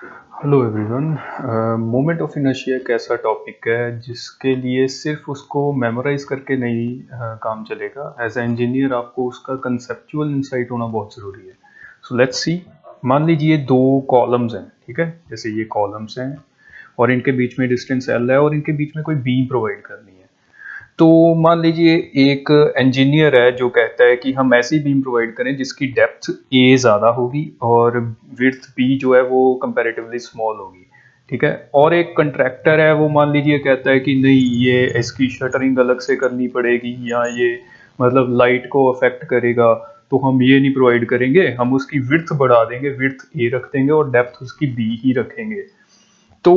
Hello everyone. Moment of inertia एक ऐसा topic है जिसके लिए सिर्फ उसको मेमोराइज करके नहीं काम चलेगा। एज ए इंजीनियर आपको उसका कंसेप्चुअल इंसाइट होना बहुत ज़रूरी है। सो लेट्स सी। मान लीजिए दो कॉलम्स हैं, ठीक है। जैसे ये कॉलम्स हैं और इनके बीच में डिस्टेंस एल है और इनके बीच में कोई बीम प्रोवाइड करनी है। तो मान लीजिए एक इंजीनियर है जो कहता है कि हम ऐसी बीम प्रोवाइड करें जिसकी डेप्थ ए ज़्यादा होगी और विड्थ बी जो है वो कंपैरेटिवली स्मॉल होगी, ठीक है। और एक कंट्रैक्टर है, वो मान लीजिए कहता है कि नहीं, ये इसकी शटरिंग अलग से करनी पड़ेगी या ये मतलब लाइट को अफेक्ट करेगा, तो हम ये नहीं प्रोवाइड करेंगे, हम उसकी विड्थ बढ़ा देंगे, विड्थ ए रख देंगे और डेप्थ उसकी बी ही रखेंगे। तो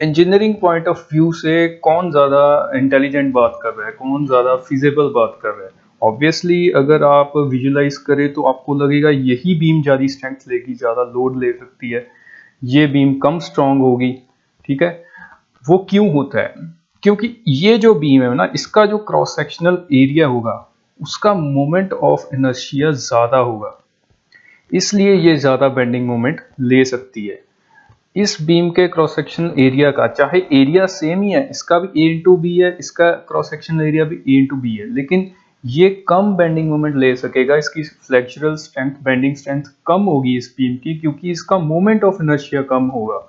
इंजीनियरिंग पॉइंट ऑफ व्यू से कौन ज़्यादा इंटेलिजेंट बात कर रहा है, कौन ज़्यादा फिजिबल बात कर रहा है? ऑब्वियसली अगर आप विजुलाइज करें तो आपको लगेगा यही बीम ज़्यादा स्ट्रेंथ लेगी, ज़्यादा लोड ले सकती है, ये बीम कम स्ट्रांग होगी, ठीक है। वो क्यों होता है? क्योंकि ये जो बीम है ना, इसका जो क्रॉस सेक्शनल एरिया होगा उसका मोमेंट ऑफ इनर्शिया ज़्यादा होगा, इसलिए ये ज़्यादा बेंडिंग मोमेंट ले सकती है। इस बीम के क्रॉस सेक्शन एरिया का, चाहे एरिया सेम ही है, इसका भी ए इंटू बी है, इसका क्रॉस सेक्शन एरिया भी ए इंटू बी है, लेकिन ये कम बेंडिंग मोमेंट ले सकेगा, इसकी फ्लेक्सुरल स्ट्रेंथ, बेंडिंग स्ट्रेंथ कम होगी इस बीम की, क्योंकि इसका मोमेंट ऑफ इनर्शिया कम होगा,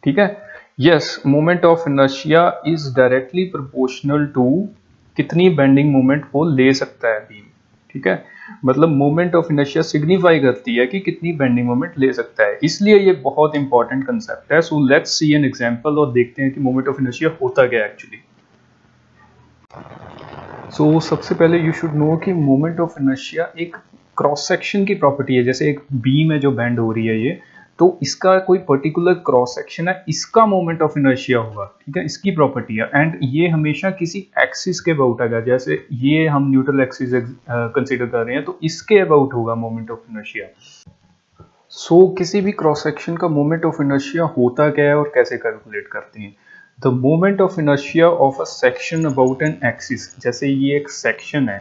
ठीक है। Yes, moment of inertia is directly proportional to कितनी बेंडिंग मोमेंट वो ले सकता है बीम, ठीक है। मतलब मोमेंट ऑफ इनर्शिया सिग्निफाई करती है कि कितनी बेंडिंग मोमेंट ले सकता है, इसलिए ये बहुत इंपॉर्टेंट कंसेप्ट है। So let's see an example और देखते हैं कि मोमेंट ऑफ इनर्शिया होता क्या है एक्चुअली। सो सबसे पहले यू शुड नो कि मोमेंट ऑफ इनर्शिया एक क्रॉस सेक्शन की प्रॉपर्टी है। जैसे एक बीम है जो बेंड हो रही है, ये तो इसका कोई पर्टिकुलर क्रॉस सेक्शन है, इसका मोमेंट ऑफ इनर्शिया होगा, ठीक है, इसकी प्रॉपर्टी है। एंड ये हमेशा किसी एक्सिस के अबाउट आएगा, जैसे ये हम न्यूट्रल एक्सिस कंसीडर कर रहे हैं तो इसके अबाउट होगा मोमेंट ऑफ इनर्शिया। सो किसी भी क्रॉस सेक्शन का मोमेंट ऑफ इनर्शिया होता क्या है और कैसे कैलकुलेट करते हैं? The moment of inertia of a section about an axis, जैसे ये एक सेक्शन है,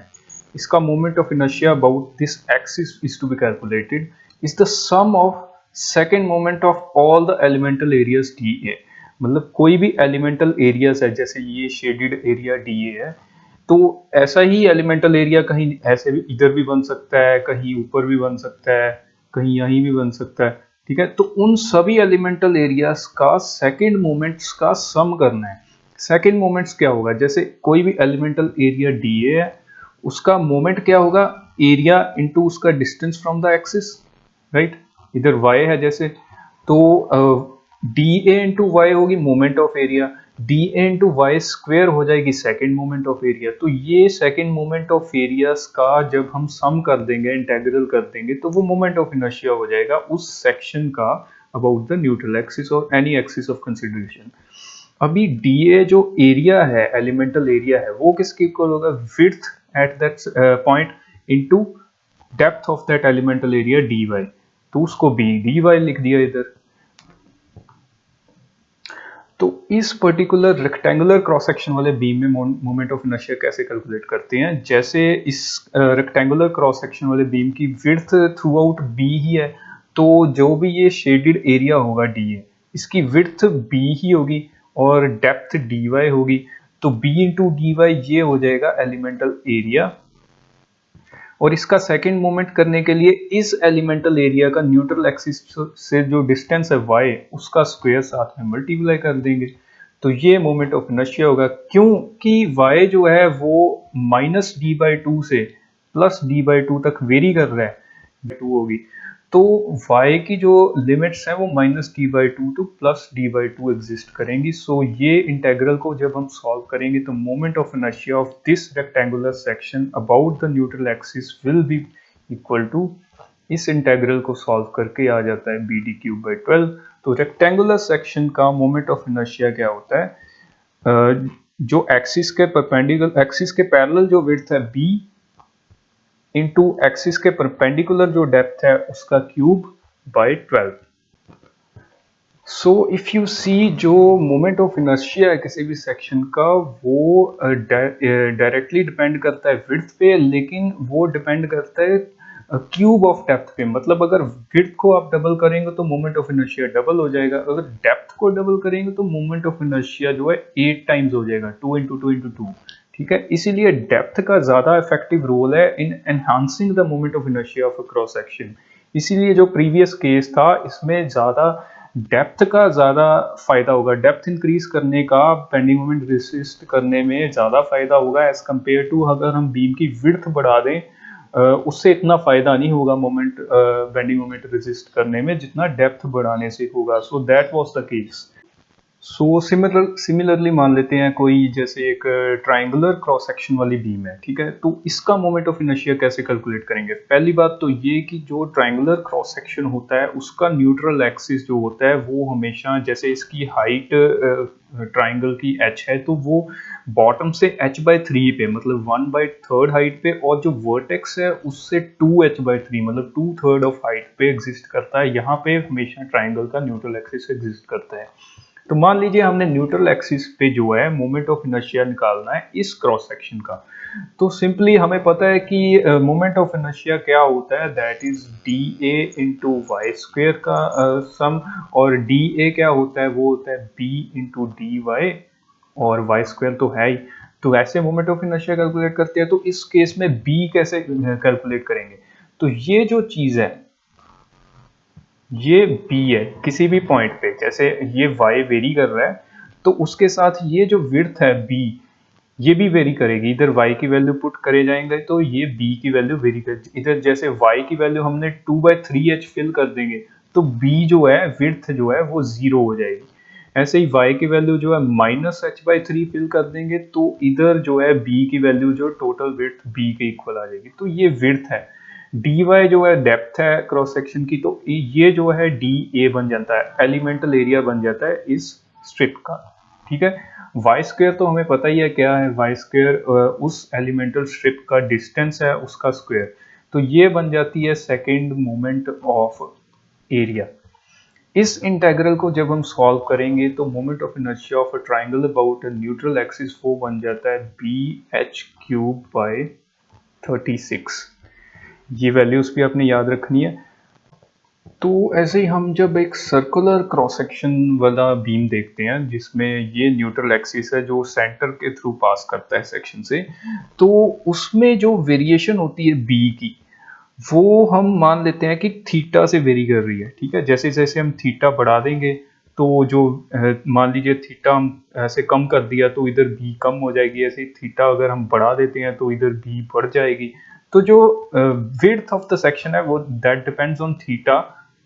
इसका moment of inertia about this axis is to be calculated is the sum of second moment of all the elemental areas D A. मतलब कोई भी elemental areas है, जैसे ये शेडेड एरिया डी ए है, तो ऐसा ही एलिमेंटल एरिया कहीं ऐसे भी इधर भी बन सकता है, कहीं ऊपर भी बन सकता है, कहीं यहीं भी बन सकता है, ठीक है। तो उन सभी एलिमेंटल एरियाज का सेकंड मोमेंट्स का सम करना है। सेकंड मोमेंट्स क्या होगा? जैसे कोई भी एलिमेंटल एरिया डी ए है, उसका मोमेंट क्या होगा? एरिया इनटू उसका distance from the axis, right. इधर y है जैसे, तो डी ए इंटू वाई होगी moment of area, D A into Y square हो जाएगी सेकेंड मोमेंट ऑफ एरिया। तो ये सेकेंड मोमेंट ऑफ एरियाज का जब हम सम कर देंगे, इंटेग्रल कर देंगे, तो वो मोमेंट ऑफ इनर्शिया हो जाएगा उस सेक्शन का अबाउट द न्यूट्रल एक्सिस और एनी एक्सिस ऑफ कंसिडरेशन। अभी डी ए जो एरिया है, एलिमेंटल एरिया है, वो किसके इक्वल होगा? Width at that point into depth of that elemental area D Y. तो उसको बी डी वाई लिख दिया इधर। तो इस पर्टिकुलर रेक्टेंगुलर क्रॉस सेक्शन वाले बीम में मोमेंट ऑफ इनर्शिया कैसे कैलकुलेट करते हैं? जैसे इस रेक्टेंगुलर क्रॉस सेक्शन वाले बीम की विड्थ थ्रू आउट बी ही है, तो जो भी ये शेडेड एरिया होगा डी ए, इसकी विड्थ बी ही होगी और डेप्थ डी वाई होगी। तो बी इंटू डी वाई ये हो जाएगा एलिमेंटल एरिया, और इसका सेकंड मोमेंट करने के लिए इस एलिमेंटल एरिया का न्यूट्रल एक्सिस से जो डिस्टेंस है y, उसका स्क्वायर साथ में मल्टीप्लाई कर देंगे। तो ये मोमेंट ऑफ इनर्शिया होगा, क्योंकि y जो है वो माइनस डी बाई टू से प्लस डी बाई टू तक वेरी कर रहा है, टू होगी। तो y की जो लिमिट्स हैं वो minus D by two two plus D by two exist करेंगी। सो ये इंटेग्रल को जब हम सॉल्व करेंगे तो moment of inertia of this rectangular section about the neutral axis will be equal to, इस इंटेग्रल को सॉल्व करके आ जाता है बी डी क्यूब बाई 12। तो रेक्टेंगुलर सेक्शन का मोमेंट ऑफ इनर्शिया क्या होता है? जो एक्सिस के परपेंडिकुलर, एक्सिस के पैरेलल जो विड्थ है b इंटू एक्सिस के परपेंडिकुलर जो डेप्थ है उसका cube by 12। So if you see, जो मोमेंट ऑफ इनर्शिया है किसी भी सेक्शन का, वो डायरेक्टली डिपेंड करता है विड्थ पे, लेकिन वो डिपेंड करता है क्यूब ऑफ डेप्थ पे, मतलब अगर विड्थ को आप डबल करेंगे तो मोमेंट ऑफ इनर्शिया डबल हो जाएगा, अगर डेप्थ को डबल करेंगे तो मोमेंट ऑफ इनर्शिया जो है 8 टाइम्स हो जाएगा, 2 इंटू 2 इंटू 2। ठीक है, इसीलिए डेप्थ का ज्यादा इफेक्टिव रोल है in enhancing the moment of inertia of a cross section. इसीलिए जो प्रीवियस केस था इसमें ज्यादा डेप्थ का ज्यादा फायदा होगा, डेप्थ इंक्रीज करने का बेंडिंग मोमेंट रेसिस्ट करने में ज्यादा फायदा होगा एज कंपेयर टू अगर हम बीम की विड्थ बढ़ा दें, उससे इतना फायदा नहीं होगा मोमेंट बेंडिंग मोमेंट रेसिस्ट करने में जितना डेप्थ बढ़ाने से होगा। So that was the case. So similarly मान लेते हैं कोई जैसे एक ट्राइंगुलर क्रॉस सेक्शन वाली बीम है, ठीक है, तो इसका मोमेंट ऑफ इनर्शिया कैसे कैलकुलेट करेंगे? पहली बात तो ये कि जो ट्राइंगुलर क्रॉस सेक्शन होता है उसका न्यूट्रल एक्सिस जो होता है वो हमेशा, जैसे इसकी हाइट ट्राइंगल की h है तो वो बॉटम से h/3 पे मतलब 1/3 हाइट पे, और जो वर्टेक्स है उससे 2h/3 मतलब 2/3 ऑफ हाइट पे एग्जिस्ट करता है। यहाँ पे हमेशा ट्राइंगल का न्यूट्रल एक्सिस एग्जिस्ट करता है। तो मान लीजिए हमने न्यूट्रल एक्सिस पे जो है मोमेंट ऑफ इनर्शिया निकालना है इस क्रॉस सेक्शन का, तो सिंपली हमें पता है कि मोमेंट ऑफ इनर्शिया क्या होता है, that is D A into Y square का सम, और डी ए क्या होता है, वो होता है बी इंटू डी वाई, और वाई स्क्वेयर तो है ही। तो ऐसे मोमेंट ऑफ इनर्शिया कैलकुलेट करते हैं। तो इस केस में बी कैसे कैलकुलेट करेंगे? तो ये जो चीज है ये b है किसी भी पॉइंट पे, जैसे ये y वेरी कर रहा है तो उसके साथ ये जो विड्थ है b ये भी वेरी करेगी। इधर y की वैल्यू पुट करे जाएंगे तो ये b की वैल्यू वेरी करेगी। इधर जैसे y की वैल्यू हमने 2/3h फिल कर देंगे तो b जो है विड्थ जो है वो 0 हो जाएगी। ऐसे ही y की वैल्यू जो है -h/3 फिल कर देंगे तो इधर जो है b की वैल्यू जो टोटल विड्थ b के इक्वल आ जाएगी। तो ये विड्थ है। dy जो है डेप्थ है क्रॉस सेक्शन की, तो ये जो है da बन जाता है, एलिमेंटल एरिया बन जाता है इस स्ट्रिप का। ठीक है, वाई स्क्वायर तो हमें पता ही है क्या है, वाई स्क्वायर उस एलिमेंटल स्ट्रिप का डिस्टेंस है उसका स्क्वायर। तो ये बन जाती है सेकेंड मोमेंट ऑफ एरिया। इस इंटेग्रल को जब हम सॉल्व करेंगे तो moment of inertia of a triangle about a neutral axis वो बन जाता है bh³/36। ये वैल्यूज भी आपने याद रखनी है। तो ऐसे ही हम जब एक सर्कुलर क्रॉस सेक्शन वाला बीम देखते हैं जिसमें ये न्यूट्रल एक्सिस है जो सेंटर के थ्रू पास करता है सेक्शन से, तो उसमें जो वेरिएशन होती है बी की वो हम मान लेते हैं कि थीटा से वेरी कर रही है। ठीक है, जैसे जैसे हम थीटा बढ़ा देंगे तो जो मान लीजिए थीटा हम ऐसे कम कर दिया तो इधर बी कम हो जाएगी, ऐसे थीटा अगर हम बढ़ा देते हैं तो इधर बी बढ़ जाएगी। तो जो विड्थ ऑफ द सेक्शन है वो दैट डिपेंड्स ऑन थीटा।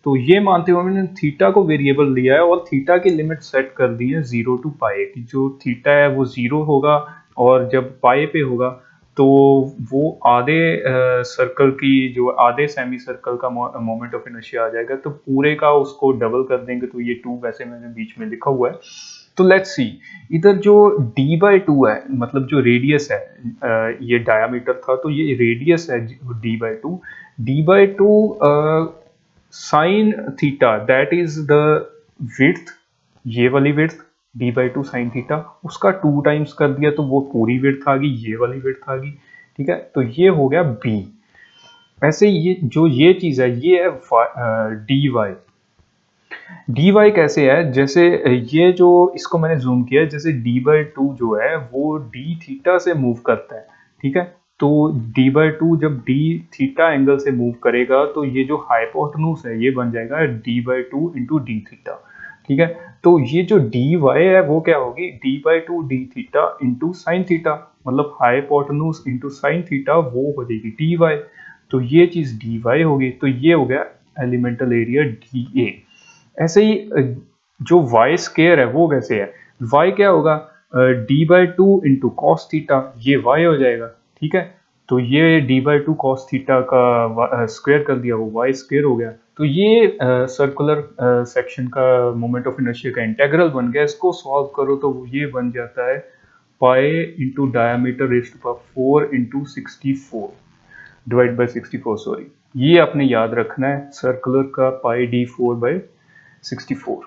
तो ये मानते हुए मैंने थीटा को वेरिएबल लिया है और थीटा की लिमिट सेट कर दी है 0 टू पाई की। जो थीटा है वो 0 होगा और जब पाई पे होगा तो वो आधे सर्कल की जो आधे सेमी सर्कल का मोमेंट ऑफ इनर्शिया आ जाएगा। तो पूरे का उसको डबल कर देंगे तो ये 2 वैसे मैंने बीच में लिखा हुआ है। तो लेट्स सी, इधर जो d/2 है मतलब जो रेडियस है, ये डायामीटर था तो ये रेडियस है d/2। d/2 sine theta that is the width, ये वाली विड्थ d/2 साइन थीटा, उसका 2 टाइम्स कर दिया तो वो पूरी विड्थ आ गई, ये वाली विड्थ आ गई। ठीक है, तो ये हो गया b। ऐसे ये जो ये चीज है ये है dy कैसे है, जैसे ये जो इसको मैंने जूम किया है, जैसे d/2 जो है वो d थीटा से मूव करता है। ठीक है, तो d/2 जब d थीटा एंगल से मूव करेगा तो ये जो हाइपोटेन्यूज है ये बन जाएगा d/2 इंटू d थीटा। ठीक है, तो ये जो dy है वो क्या होगी, d/2 d theta into sine theta, मतलब हाइपोटेन्यूज इंटू साइन थीटा वो हो जाएगी dy। तो ये चीज dy होगी, तो ये हो गया एलिमेंटल एरिया dA। ऐसे ही जो वाई स्केयर है वो कैसे है, वाई क्या होगा d/2 इंटू कॉस थीटा, ये वाई हो जाएगा। ठीक है, तो ये d/2 कॉस थीटा का स्क्वायर कर दिया वो वाई स्क्वायर हो गया। तो ये सर्कुलर सेक्शन का मोमेंट ऑफ इनर्शिया का इंटेग्रल बन गया। इसको सॉल्व करो तो ये बन जाता है pi into diameter raised to power 4 into 64 divide by 64। Sorry, ये आपने याद रखना है सर्कुलर का पाई d4/64।